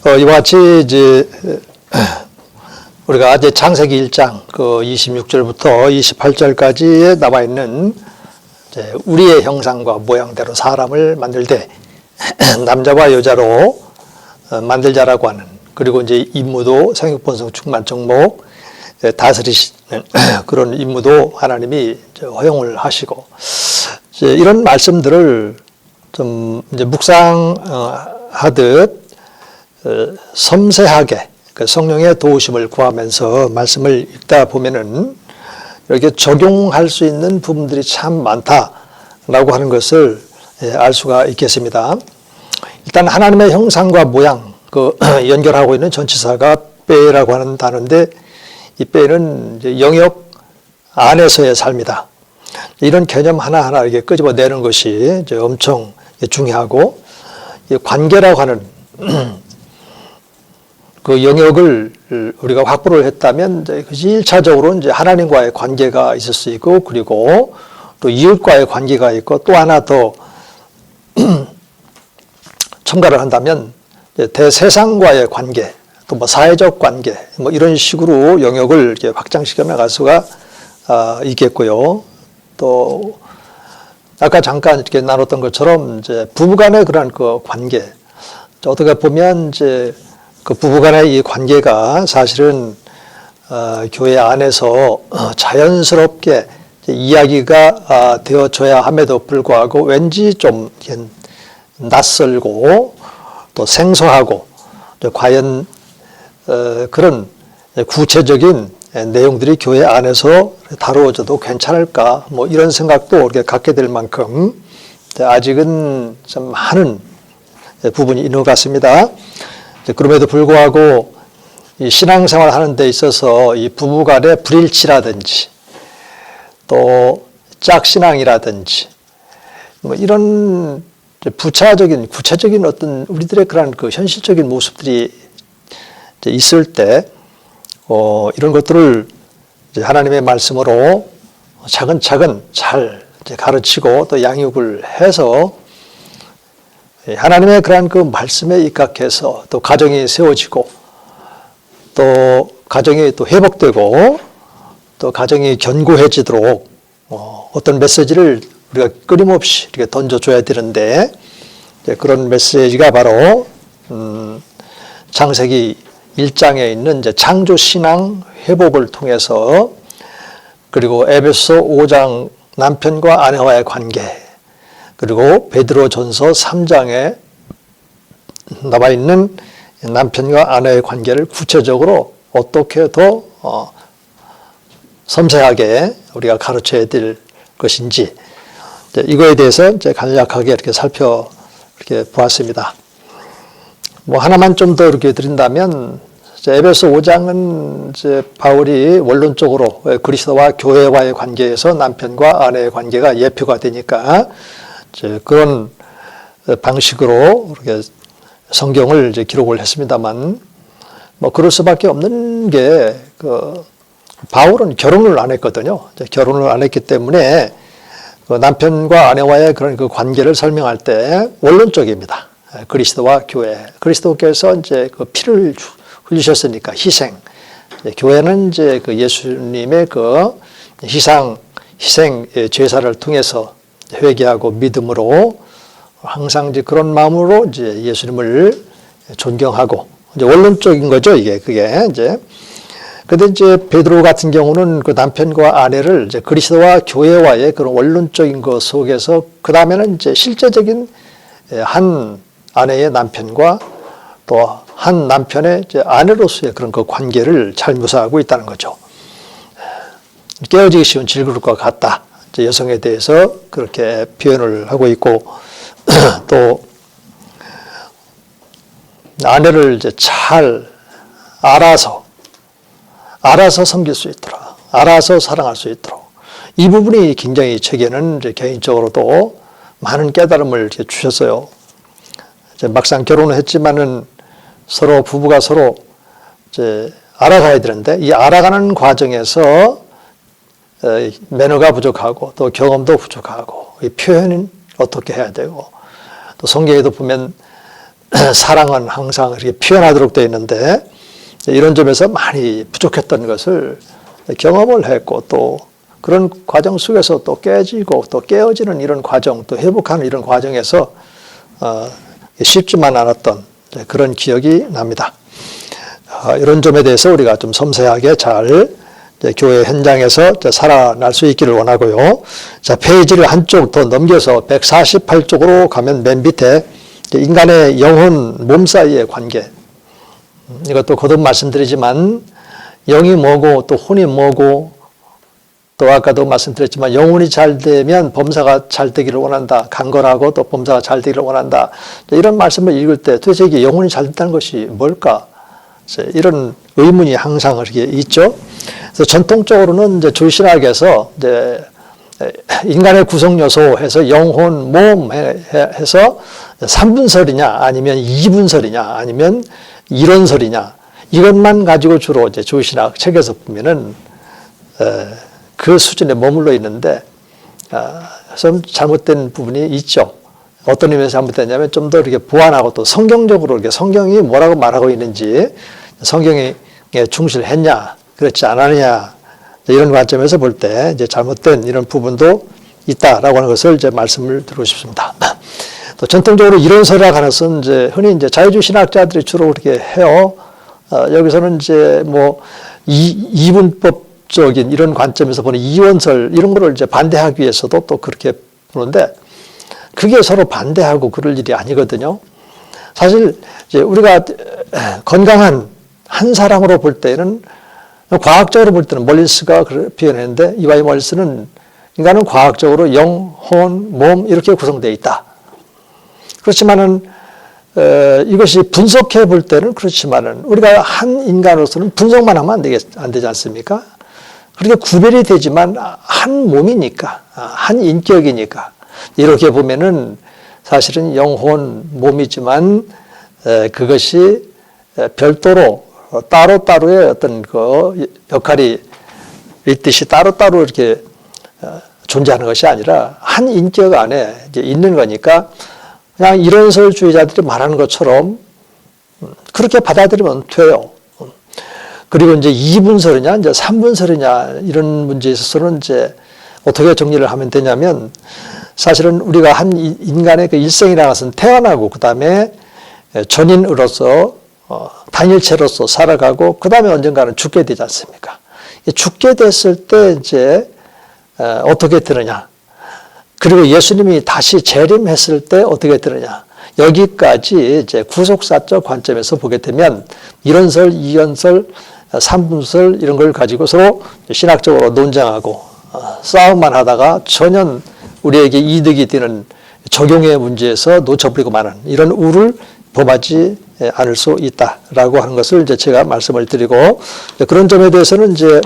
이와 같이 이제 우리가 이제 창세기 1장 그 26절부터 28절까지에 나와 있는 이제 우리의 형상과 모양대로 사람을 만들 때 남자와 여자로 만들자라고 하는, 그리고 이제 임무도 생육번성 충만 정복 다스리시는 그런 임무도 하나님이 허용을 하시고, 이제 이런 말씀들을 좀 이제 묵상하듯 섬세하게 성령의 도우심을 구하면서 말씀을 읽다 보면은 이렇게 적용할 수 있는 부분들이 참 많다라고 하는 것을 알 수가 있겠습니다. 일단 하나님의 형상과 모양 연결하고 있는 전치사가 빼라고 하는 단어인데, 이 빼는 이제 영역 안에서의 삶이다. 이런 개념 하나하나 이렇게 끄집어내는 것이 이제 엄청 중요하고, 관계라고 하는 그 영역을 우리가 확보를 했다면 이제 1차적으로 이제 하나님과의 관계가 있을 수 있고, 그리고 또 이웃과의 관계가 있고, 또 하나 더 첨가를 한다면 대세상과의 관계, 또 뭐 사회적 관계, 뭐 이런 식으로 영역을 이렇게 확장시켜 나갈 수가 있겠고요. 또 아까 잠깐 이렇게 나눴던 것처럼 이제 부부간의 그런 그 관계, 어떻게 보면 이제 그 부부간의 이 관계가 사실은 교회 안에서 자연스럽게 이야기가 되어져야 함에도 불구하고 왠지 좀 낯설고 또 생소하고, 과연 그런 구체적인 내용들이 교회 안에서 다루어져도 괜찮을까, 뭐 이런 생각도 이렇게 갖게 될 만큼 아직은 좀 많은 부분이 있는 것 같습니다. 그럼에도 불구하고 이 신앙생활 하는 데 있어서 이 부부간의 불일치라든지 또 짝신앙이라든지 뭐 이런 구체적인 어떤 우리들의 그런 그 현실적인 모습들이 있을 때 이런 것들을 이제 하나님의 말씀으로 차근차근 잘 가르치고 또 양육을 해서 하나님의 그러한 그 말씀에 입각해서 또 가정이 세워지고, 또 가정이 또 회복되고, 또 가정이 견고해지도록 어떤 메시지를 우리가 끊임없이 이렇게 던져줘야 되는데, 그런 메시지가 바로 창세기 1장에 있는 이제 창조신앙 회복을 통해서, 그리고 에베소 5장 남편과 아내와의 관계, 그리고 베드로전서 3장에 나와 있는 남편과 아내의 관계를 구체적으로 어떻게 더 섬세하게 우리가 가르쳐야 될 것인지, 이거에 대해서 이제 간략하게 이렇게 이렇게 보았습니다. 뭐 하나만 좀 더 이렇게 드린다면, 에베소 5장은 이제 바울이 원론적으로 그리스도와 교회와의 관계에서 남편과 아내의 관계가 예표가 되니까 이제 그런 방식으로 이렇게 성경을 이제 기록을 했습니다만, 뭐 그럴 수밖에 없는 게 바울은 결혼을 안 했거든요. 결혼을 안 했기 때문에 그 남편과 아내와의 그런 그 관계를 설명할 때 원론적입니다. 그리스도와 교회, 그리스도께서 이제 그 피를 흘리셨으니까 희생, 교회는 이제 그 예수님의 그 희생 제사를 통해서 회개하고 믿음으로 항상 이제 그런 마음으로 이제 예수님을 존경하고, 이제 원론적인 거죠, 그게 이제. 근데 이제 베드로 같은 경우는 그 남편과 아내를 이제 그리스도와 교회와의 그런 원론적인 것 속에서, 그 다음에는 이제 실제적인 한 아내의 남편과 또 한 남편의 이제 아내로서의 그런 그 관계를 잘 묘사하고 있다는 거죠. 깨어지기 쉬운 질그릇과 같다. 여성에 대해서 그렇게 표현을 하고 있고, 또 아내를 이제 잘 알아서 섬길 수 있도록, 알아서 사랑할 수 있도록, 이 부분이 굉장히 제게는 이제 개인적으로도 많은 깨달음을 이제 주셨어요. 이제 막상 결혼을 했지만은 부부가 서로 이제 알아가야 되는데, 이 알아가는 과정에서 매너가 부족하고 또 경험도 부족하고, 이 표현은 어떻게 해야 되고, 또 성경에도 보면 사랑은 항상 이렇게 표현하도록 되어 있는데 이런 점에서 많이 부족했던 것을 경험을 했고 또 그런 과정 속에서 또 깨지고 또 깨어지는 이런 과정 또 회복하는 이런 과정에서 쉽지만 않았던 그런 기억이 납니다. 이런 점에 대해서 우리가 좀 섬세하게 잘 교회 현장에서 살아날 수 있기를 원하고요. 자, 페이지를 한쪽 더 넘겨서 148쪽으로 가면 맨 밑에 인간의 영혼, 몸 사이의 관계. 이것도 거듭 말씀드리지만 영이 뭐고 또 혼이 뭐고 또 아까도 말씀드렸지만 영혼이 잘 되면 범사가 잘 되기를 원한다. 강건하고 또 범사가 잘 되기를 원한다. 이런 말씀을 읽을 때 도대체 이게 영혼이 잘 된다는 것이 뭘까? 이런 의문이 항상 이렇게 있죠. 그래서 전통적으로는 이제 조신학에서 이제 인간의 구성 요소 해서 영혼, 몸 해서 3분설이냐 아니면 2분설이냐 아니면 이론설이냐 이것만 가지고 주로 이제 조신학 책에서 보면은 그 수준에 머물러 있는데 좀 잘못된 부분이 있죠. 어떤 의미에서 잘못됐냐면 좀 더 이렇게 보완하고 또 성경적으로 이렇게 성경이 뭐라고 말하고 있는지 성경에 충실했냐 그렇지 않았냐 이런 관점에서 볼 때 이제 잘못된 이런 부분도 있다라고 하는 것을 이제 말씀을 드리고 싶습니다. 또 전통적으로 이론설이라고 하는 것은 이제 흔히 이제 자유주의 신학자들이 주로 그렇게 해요. 여기서는 이제 뭐 이분법적인 이런 관점에서 보는 이원설 이런 거를 이제 반대하기 위해서도 또 그렇게 보는데 그게 서로 반대하고 그럴 일이 아니거든요. 사실 이제 우리가 건강한 한 사람으로 볼 때는 과학적으로 볼 때는 멀리스가 표현했는데 이와이 멀리스는 인간은 과학적으로 영, 혼, 몸 이렇게 구성되어 있다. 그렇지만은 이것이 분석해 볼 때는 그렇지만은 우리가 한 인간으로서는 분석만 하면 안 되지 않습니까? 그렇게 구별이 되지만 한 몸이니까 한 인격이니까 이렇게 보면은 사실은 영혼 몸이지만 그것이 별도로 따로따로의 어떤 그 역할이 있듯이 따로따로 이렇게 존재하는 것이 아니라 한 인격 안에 이제 있는 거니까 그냥 이론설주의자들이 말하는 것처럼 그렇게 받아들이면 돼요. 그리고 이제 2분설이냐, 이제 3분설이냐 이런 문제에 있어서는 이제 어떻게 정리를 하면 되냐면 사실은 우리가 한 인간의 그 일생이라는 것은 태어나고 그 다음에 전인으로서 단일체로서 살아가고 그 다음에 언젠가는 죽게 되지 않습니까? 죽게 됐을 때 이제 어떻게 되느냐? 그리고 예수님이 다시 재림했을 때 어떻게 되느냐? 여기까지 이제 구속사적 관점에서 보게 되면 이론설, 이연설, 삼분설 이런 걸 가지고 서로 신학적으로 논쟁하고 싸움만 하다가 전혀 우리에게 이득이 되는 적용의 문제에서 놓쳐버리고 마는 이런 우를 범하지 않을 수 있다라고 하는 것을 이제 제가 말씀을 드리고 그런 점에 대해서는 이제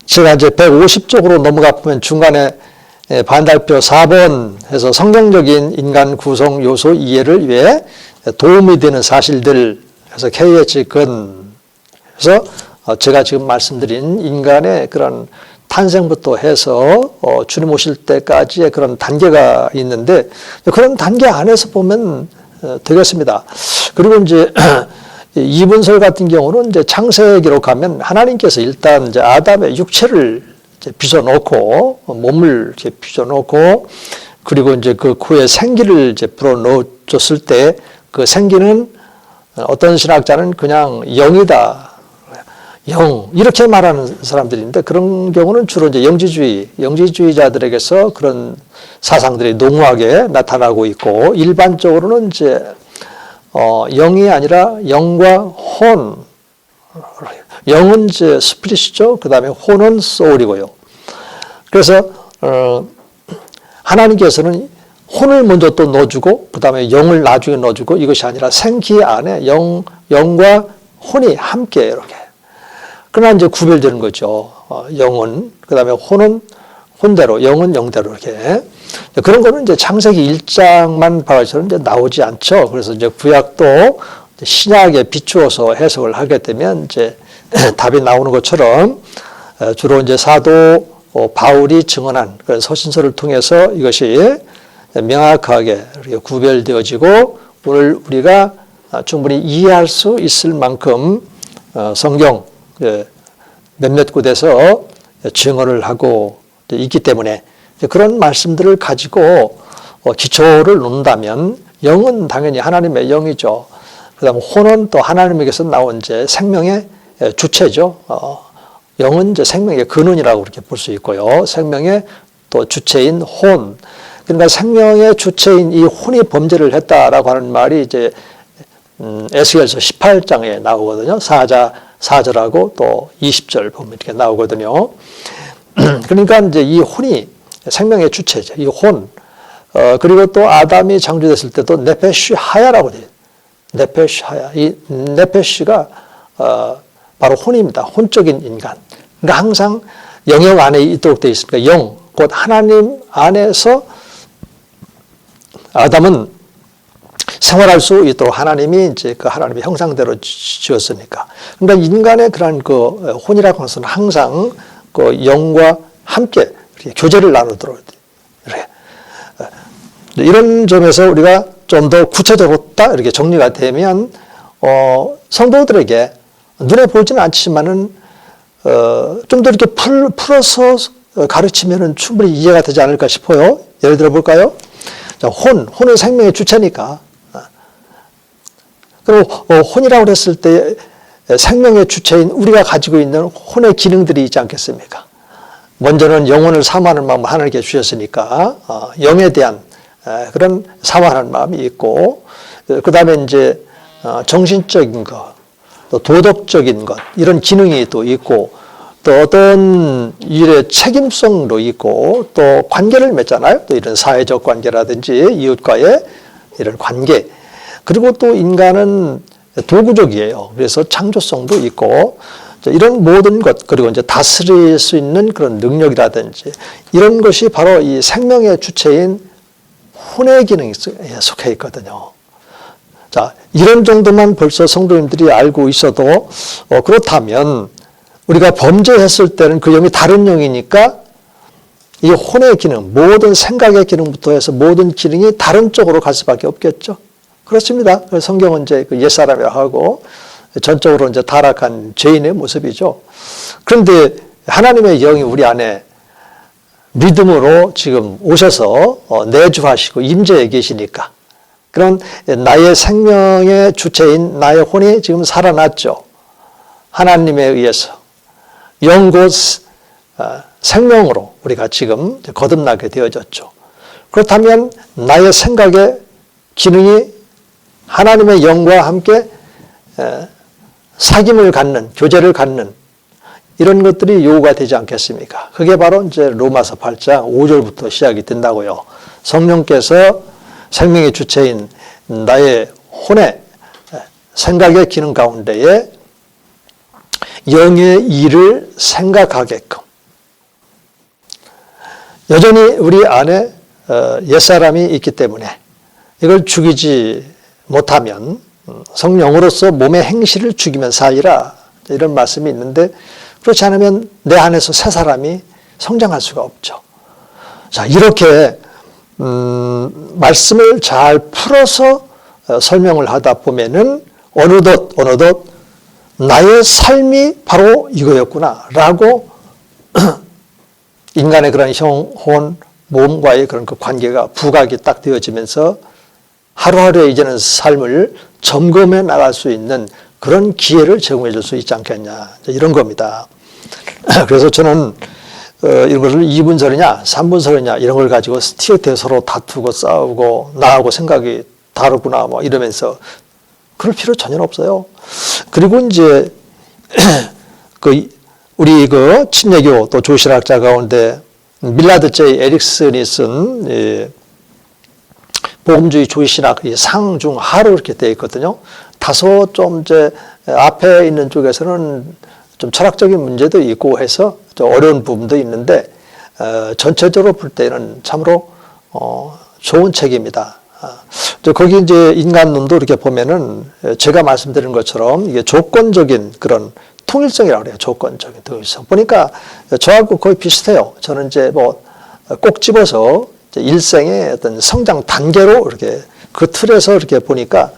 제가 이제 150쪽으로 넘어가 보면 중간에 반달표 4번 해서 성경적인 인간 구성 요소 이해를 위해 도움이 되는 사실들 해서 KH근 해서 제가 지금 말씀드린 인간의 그런 탄생부터 해서 주님 오실 때까지의 그런 단계가 있는데 그런 단계 안에서 보면 되겠습니다. 그리고 이제 이분설 같은 경우는 이제 창세기로 가면 하나님께서 일단 이제 아담의 육체를 이제 빚어놓고 몸을 이렇게 빚어놓고 그리고 이제 그 코에 생기를 이제 불어넣어줬을 때 그 생기는 어떤 신학자는 그냥 영이다. 영 이렇게 말하는 사람들인데 그런 경우는 주로 이제 영지주의자들에게서 그런 사상들이 농후하게 나타나고 있고 일반적으로는 이제 영이 아니라 영과 혼 영은 이제 스피릿이죠. 그 다음에 혼은 소울이고요. 그래서 하나님께서는 혼을 먼저 또 넣어주고 그 다음에 영을 나중에 넣어주고 이것이 아니라 생기 안에 영과 혼이 함께 이렇게 그러나 이제 구별되는 거죠. 영은 그 다음에 혼은 혼대로 영은 영대로 이렇게 그런 거는 이제 창세기 1장만 봐서는 이제 나오지 않죠. 그래서 이제 구약도 신약에 비추어서 해석을 하게 되면 이제 답이 나오는 것처럼 주로 이제 사도 바울이 증언한 그런 서신서를 통해서 이것이 명확하게 이렇게 구별되어지고 오늘 우리가 충분히 이해할 수 있을 만큼 성경 몇몇 곳에서 증언을 하고 있기 때문에 그런 말씀들을 가지고 기초를 놓는다면 영은 당연히 하나님의 영이죠. 그다음 혼은 또 하나님에게서 나온 이제 생명의 주체죠. 영은 이제 생명의 근원이라고 그렇게 볼 수 있고요. 생명의 또 주체인 혼. 그러니까 생명의 주체인 이 혼이 범죄를 했다라고 하는 말이 이제 에스겔서 18장에 나오거든요. 4절하고 또 20절 보면 이렇게 나오거든요. 그러니까 이제 이 혼이 생명의 주체죠. 이 혼. 그리고 또 아담이 창조됐을 때도 네페쉬 하야라고 돼요. 네페쉬 하야. 이 네페쉬가 바로 혼입니다. 혼적인 인간. 그러니까 항상 영역 안에 있도록 되어 있으니까 영, 곧 하나님 안에서 아담은 생활할 수 있도록 하나님이 이제 그 하나님의 형상대로 지었으니까. 그러니까 인간의 그런 그 혼이라고 하는 것은 항상 그 영과 함께 교제를 나누도록 이렇게. 이런 점에서 우리가 좀 더 구체적으로 딱 이렇게 정리가 되면 성도들에게 눈에 보이지는 않지만은 좀 더 이렇게 풀어서 가르치면은 충분히 이해가 되지 않을까 싶어요. 예를 들어 볼까요? 자, 혼은 생명의 주체니까. 그리고 혼이라고 했을 때 생명의 주체인 우리가 가지고 있는 혼의 기능들이 있지 않겠습니까? 먼저는 영혼을 사모하는 마음을 하나님께 주셨으니까 영에 대한 그런 사모하는 마음이 있고, 그 다음에 이제 정신적인 것, 또 도덕적인 것, 이런 기능이 또 있고, 또 어떤 일의 책임성도 있고, 또 관계를 맺잖아요. 또 이런 사회적 관계라든지 이웃과의 이런 관계. 그리고 또 인간은 도구적이에요. 그래서 창조성도 있고, 이런 모든 것, 그리고 이제 다스릴 수 있는 그런 능력이라든지, 이런 것이 바로 이 생명의 주체인 혼의 기능에 속해 있거든요. 자, 이런 정도만 벌써 성도님들이 알고 있어도 그렇다면 우리가 범죄했을 때는 그 영이 다른 영이니까 이 혼의 기능, 모든 생각의 기능부터 해서 모든 기능이 다른 쪽으로 갈 수밖에 없겠죠. 그렇습니다. 성경은 이제 그 옛사람이라고 하고 전적으로 이제 타락한 죄인의 모습이죠. 그런데 하나님의 영이 우리 안에 믿음으로 지금 오셔서 내주하시고 임재해 계시니까 그런 나의 생명의 주체인 나의 혼이 지금 살아났죠. 하나님에 의해서 영 곧 생명으로 우리가 지금 거듭나게 되어졌죠. 그렇다면 나의 생각의 기능이 하나님의 영과 함께 사귐을 갖는, 교제를 갖는 이런 것들이 요구가 되지 않겠습니까? 그게 바로 이제 로마서 8장 5절부터 시작이 된다고요. 성령께서 생명의 주체인 나의 혼의 생각의 기능 가운데에 영의 일을 생각하게끔 여전히 우리 안에 옛사람이 있기 때문에 이걸 죽이지 못하면 성령으로서 몸의 행실을 죽이면 사이라 이런 말씀이 있는데 그렇지 않으면 내 안에서 새 사람이 성장할 수가 없죠. 자, 이렇게 말씀을 잘 풀어서 설명을 하다 보면은 어느덧 나의 삶이 바로 이거였구나라고 인간의 그런 혼, 몸과의 그런 그 관계가 부각이 딱 되어지면서 하루하루의 이제는 삶을 점검해 나갈 수 있는 그런 기회를 제공해 줄 수 있지 않겠냐. 이런 겁니다. 그래서 저는 이런 것을 2분설이냐 3분설이냐 이런 걸 가지고 스티어트에 서로 다투고 싸우고 나하고 생각이 다르구나 뭐 이러면서 그럴 필요 전혀 없어요. 그리고 이제 우리 침례교 또 조실학자 가운데 밀라드 J. 에릭슨이 쓴 복음주의 조신학 상 중 하로 이렇게 되어 있거든요. 다소 좀 이제 앞에 있는 쪽에서는 좀 철학적인 문제도 있고 해서 좀 어려운 부분도 있는데 전체적으로 볼 때는 참으로 좋은 책입니다. 거기 이제 인간론도 이렇게 보면은 제가 말씀드린 것처럼 이게 조건적인 그런 통일성이라고 그래요. 조건적인 통일성. 보니까 저하고 거의 비슷해요. 저는 이제 뭐 꼭 집어서 일생의 어떤 성장 단계로 이렇게 그 틀에서 이렇게 보니까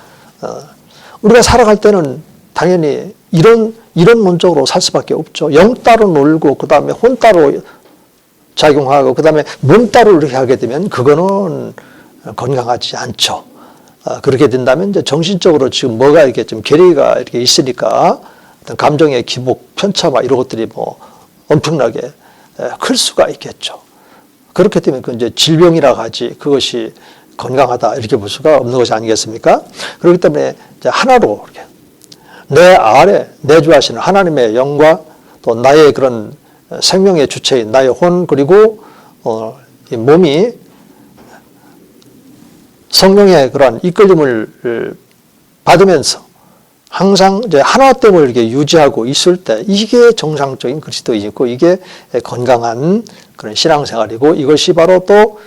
우리가 살아갈 때는 당연히 이런 문적으로 살 수밖에 없죠. 영 따로 놀고 그 다음에 혼 따로 작용하고 그 다음에 몸 따로 이렇게 하게 되면 그거는 건강하지 않죠. 그렇게 된다면 이제 정신적으로 지금 뭐가 이렇게 좀 괴리가 이렇게 있으니까 어떤 감정의 기복, 편차와 이런 것들이 뭐 엄청나게 클 수가 있겠죠. 그렇게 되면 그 이제 질병이라 하지 그것이 건강하다 이렇게 볼 수가 없는 것이 아니겠습니까? 그렇기 때문에 이제 하나로 이렇게 내 아래 내주하시는 하나님의 영과 또 나의 그런 생명의 주체인 나의 혼 그리고 이 몸이 성령의 그러한 이끌림을 받으면서 항상 이제 하나됨을 이렇게 유지하고 있을 때 이게 정상적인 그리스도인이고 이게 건강한 그런 신앙생활이고 이것이 바로 또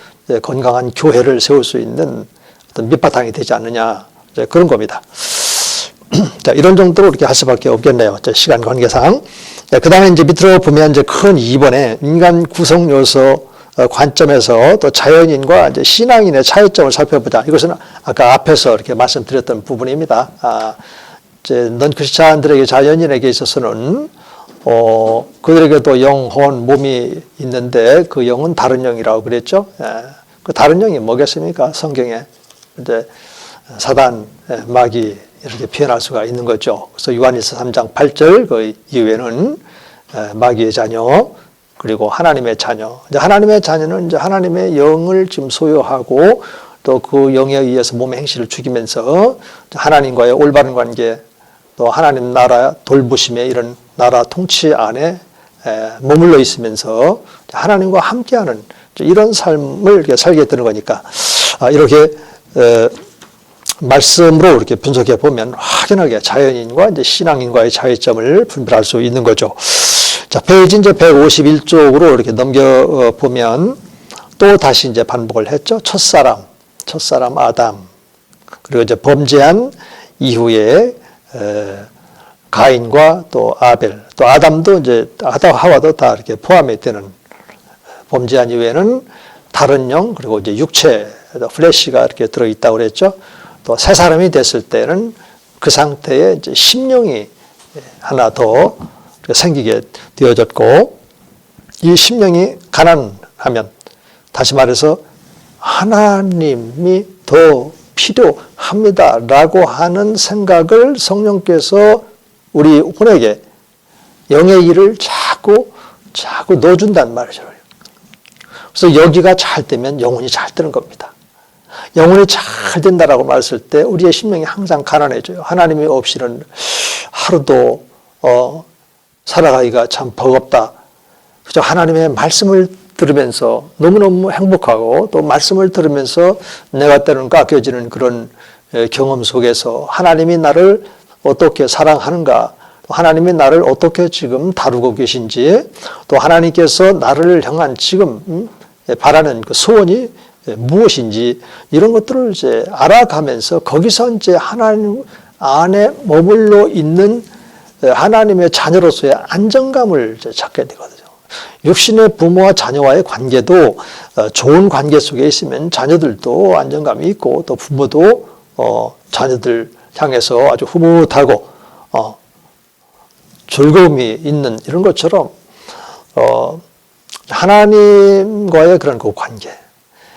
건강한 교회를 세울 수 있는 어떤 밑바탕이 되지 않느냐 그런 겁니다. 자, 이런 정도로 이렇게 할 수밖에 없겠네요. 시간 관계상. 그 다음에 이제 밑으로 보면 이제 큰 2번에 인간 구성 요소 관점에서 또 자연인과 이제 신앙인의 차이점을 살펴보자. 이것은 아까 앞에서 이렇게 말씀드렸던 부분입니다. 이제 넌 크리스찬들에게 자연인에게 있어서는 그들에게도 영혼, 몸이 있는데 그 영은 다른 영이라고 그랬죠. 그 다른 영이 뭐겠습니까? 성경에 이제 사단, 마귀 이렇게 표현할 수가 있는 거죠. 그래서 요한일서 3장 8절 그 이후에는 마귀의 자녀 그리고 하나님의 자녀. 이제 하나님의 자녀는 이제 하나님의 영을 지금 소유하고 또 그 영에 의해서 몸의 행실을 죽이면서 하나님과의 올바른 관계 또 하나님 나라 돌보심의 이런 나라 통치 안에 머물러 있으면서 하나님과 함께하는 이런 삶을 이렇게 살게 되는 거니까 이렇게 말씀으로 이렇게 분석해 보면 확연하게 자연인과 이제 신앙인과의 차이점을 분별할 수 있는 거죠. 자, 페이지 이제 151쪽으로 이렇게 넘겨 보면 또 다시 이제 반복을 했죠. 첫사람 아담. 그리고 이제 범죄한 이후에 가인과 또 아벨, 또 아담도 이제 아담 하와도 다 이렇게 포함이 되는 범죄한 이후에는 다른 영 그리고 이제 육체 플래시가 이렇게 들어 있다고 그랬죠. 또 새 사람이 됐을 때는 그 상태에 이제 심령이 하나 더 생기게 되어졌고 이 심령이 가난하면 다시 말해서 하나님이 더 필요합니다라고 하는 생각을 성령께서 우리 혼에게 영의 일을 자꾸 넣어준단 말이죠. 그래서 여기가 잘 되면 영혼이 잘 되는 겁니다. 영혼이 잘 된다라고 말했을 때 우리의 심령이 항상 가난해져요. 하나님이 없이는 하루도 살아가기가 참 버겁다. 그죠? 하나님의 말씀을 들으면서 너무너무 행복하고 또 말씀을 들으면서 내가 때로는 깎여지는 그런 경험 속에서 하나님이 나를 어떻게 사랑하는가, 하나님이 나를 어떻게 지금 다루고 계신지, 또 하나님께서 나를 향한 지금 바라는 그 소원이 무엇인지 이런 것들을 이제 알아가면서 거기서 이제 하나님 안에 머물러 있는 하나님의 자녀로서의 안정감을 이제 찾게 되거든요. 육신의 부모와 자녀와의 관계도 좋은 관계 속에 있으면 자녀들도 안정감이 있고 또 부모도 자녀들 향해서 아주 흐뭇하고 즐거움이 있는 이런 것처럼 하나님과의 그런 그 관계.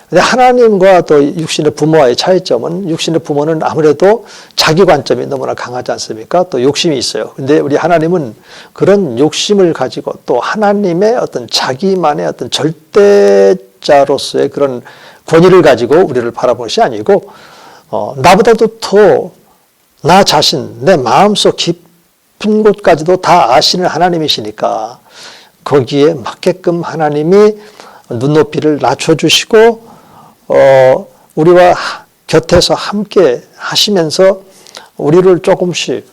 근데 하나님과 또 육신의 부모와의 차이점은 육신의 부모는 아무래도 자기 관점이 너무나 강하지 않습니까? 또 욕심이 있어요. 근데 우리 하나님은 그런 욕심을 가지고 또 하나님의 어떤 자기만의 어떤 절대자로서의 그런 권위를 가지고 우리를 바라보는 것이 아니고 나보다도 더 나 자신, 내 마음속 깊은 곳까지도 다 아시는 하나님이시니까 거기에 맞게끔 하나님이 눈높이를 낮춰주시고 우리와 곁에서 함께 하시면서 우리를 조금씩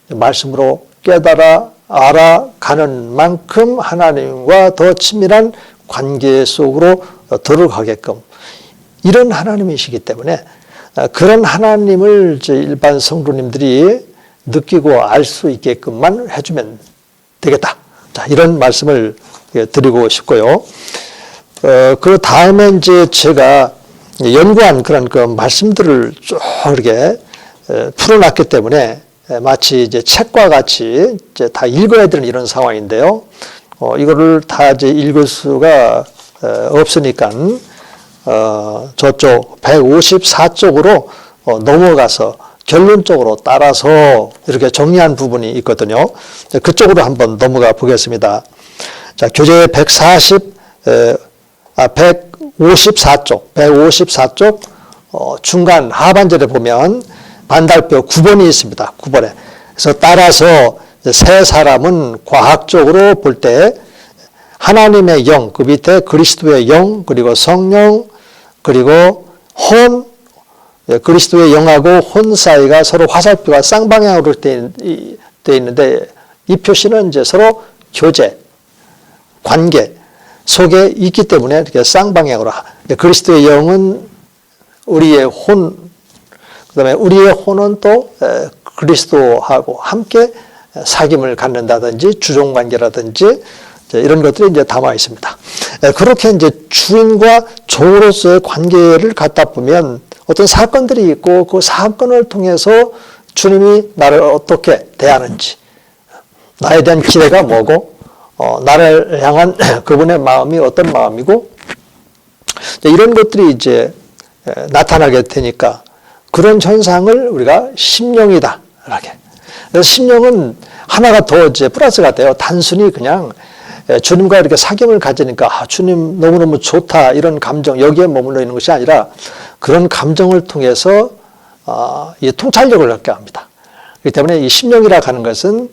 말씀으로 깨달아 알아가는 만큼 하나님과 더 친밀한 관계 속으로 들어가게끔 이런 하나님이시기 때문에 그런 하나님을 일반 성도님들이 느끼고 알 수 있게끔만 해주면 되겠다. 자, 이런 말씀을 드리고 싶고요. 그 다음에 이제 제가 연구한 그런 그 말씀들을 쭉 이렇게 풀어놨기 때문에 마치 이제 책과 같이 이제 다 읽어야 되는 이런 상황인데요. 이거를 다 이제 읽을 수가 없으니까 저쪽 154쪽으로 넘어가서 결론적으로 따라서 이렇게 정리한 부분이 있거든요. 그쪽으로 한번 넘어가 보겠습니다. 자, 교재 154쪽 중간 하반절에 보면 반달표 9번이 있습니다. 9번에. 그래서 따라서 세 사람은 과학적으로 볼 때 하나님의 영, 그 밑에 그리스도의 영, 그리고 성령, 그리고 혼, 그리스도의 영하고 혼 사이가 서로 화살표가 쌍방향으로 되어 있는데 이 표시는 이제 서로 교제, 관계 속에 있기 때문에 이렇게 쌍방향으로 그리스도의 영은 우리의 혼, 그다음에 우리의 혼은 또 그리스도하고 함께 사귐을 갖는다든지 주종 관계라든지 이런 것들이 이제 담아 있습니다. 그렇게 이제 주인과 종으로서의 관계를 갖다 보면 어떤 사건들이 있고 그 사건을 통해서 주님이 나를 어떻게 대하는지, 나에 대한 기대가 뭐고, 나를 향한 그분의 마음이 어떤 마음이고, 이런 것들이 이제 나타나게 되니까 그런 현상을 우리가 심령이다. 이렇게. 그래서 심령은 하나가 더 이제 플러스가 돼요. 단순히 그냥 주님과 이렇게 사귐을 가지니까 주님 너무너무 좋다 이런 감정 여기에 머물러 있는 것이 아니라 그런 감정을 통해서 이 통찰력을 갖게 합니다. 그렇기 때문에 이 심령이라 하는 것은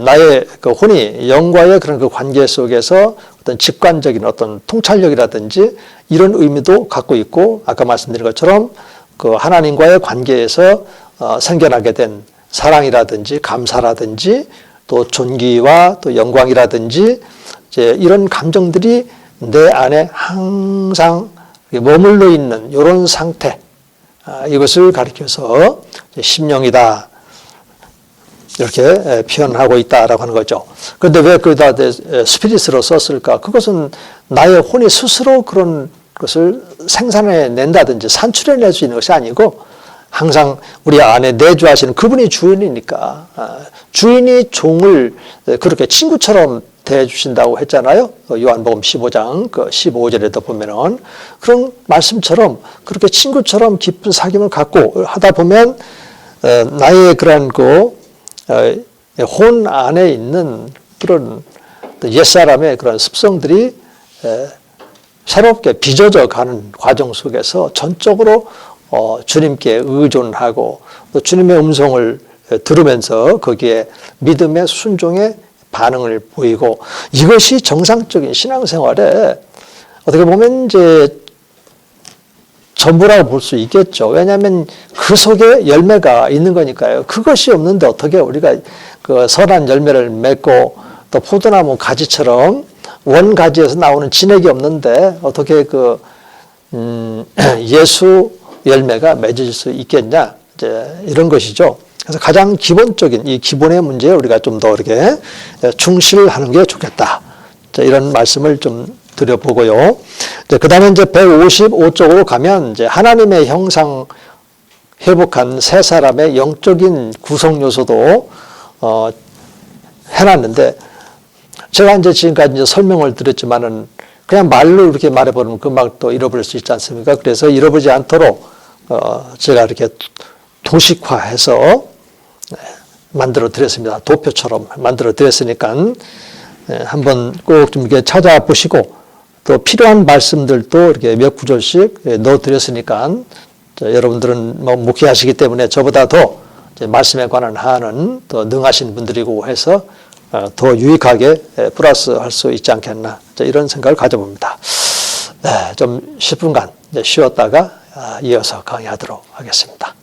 나의 그 혼이 영과의 그런 그 관계 속에서 어떤 직관적인 어떤 통찰력이라든지 이런 의미도 갖고 있고 아까 말씀드린 것처럼 그 하나님과의 관계에서 생겨나게 된 사랑이라든지 감사라든지 또 존귀와 또 영광이라든지 이제 이런 감정들이 내 안에 항상 머물러 있는 이런 상태, 이것을 가리켜서 심령이다 이렇게 표현하고 있다라고 하는 거죠. 그런데 왜 거기다 스피릿으로 썼을까? 그것은 나의 혼이 스스로 그런 것을 생산해낸다든지 산출해낼 수 있는 것이 아니고 항상 우리 안에 내주하시는 그분이 주인이니까 주인이 종을 그렇게 친구처럼 대해주신다고 했잖아요. 요한복음 15장 그 15절에도 보면은 그런 말씀처럼 그렇게 친구처럼 깊은 사귐을 갖고 하다 보면 나의 그런 그 혼 안에 있는 그런 옛사람의 그런 습성들이 새롭게 빚어져 가는 과정 속에서 전적으로 주님께 의존하고 또 주님의 음성을 들으면서 거기에 믿음의 순종의 반응을 보이고 이것이 정상적인 신앙생활에 어떻게 보면 이제 전부라고 볼 수 있겠죠. 왜냐하면 그 속에 열매가 있는 거니까요. 그것이 없는데 어떻게 우리가 그 선한 열매를 맺고 또 포도나무 가지처럼 원가지에서 나오는 진액이 없는데 어떻게 그 예수 열매가 맺어질 수 있겠냐, 이제 이런 것이죠. 그래서 가장 기본적인 이 기본의 문제에 우리가 좀 더 이렇게 충실하는 게 좋겠다. 자, 이런 말씀을 좀 드려보고요. 그 다음에 이제 155쪽으로 가면 이제 하나님의 형상 회복한 세 사람의 영적인 구성 요소도 해놨는데 제가 이제 지금까지 이제 설명을 드렸지만은 그냥 말로 이렇게 말해버리면 금방 또 잃어버릴 수 있지 않습니까? 그래서 잃어버리지 않도록 제가 이렇게 도식화해서 만들어 드렸습니다. 도표처럼 만들어 드렸으니까 한번 꼭 좀 이렇게 찾아보시고 또 필요한 말씀들도 이렇게 몇 구절씩 넣어 드렸으니까 여러분들은 뭐 목회하시기 때문에 저보다 더 말씀에 관한 한은 더 능하신 분들이고 해서 더 유익하게 플러스 할 수 있지 않겠나 이런 생각을 가져봅니다. 좀 10분간 쉬었다가 이어서 강의하도록 하겠습니다.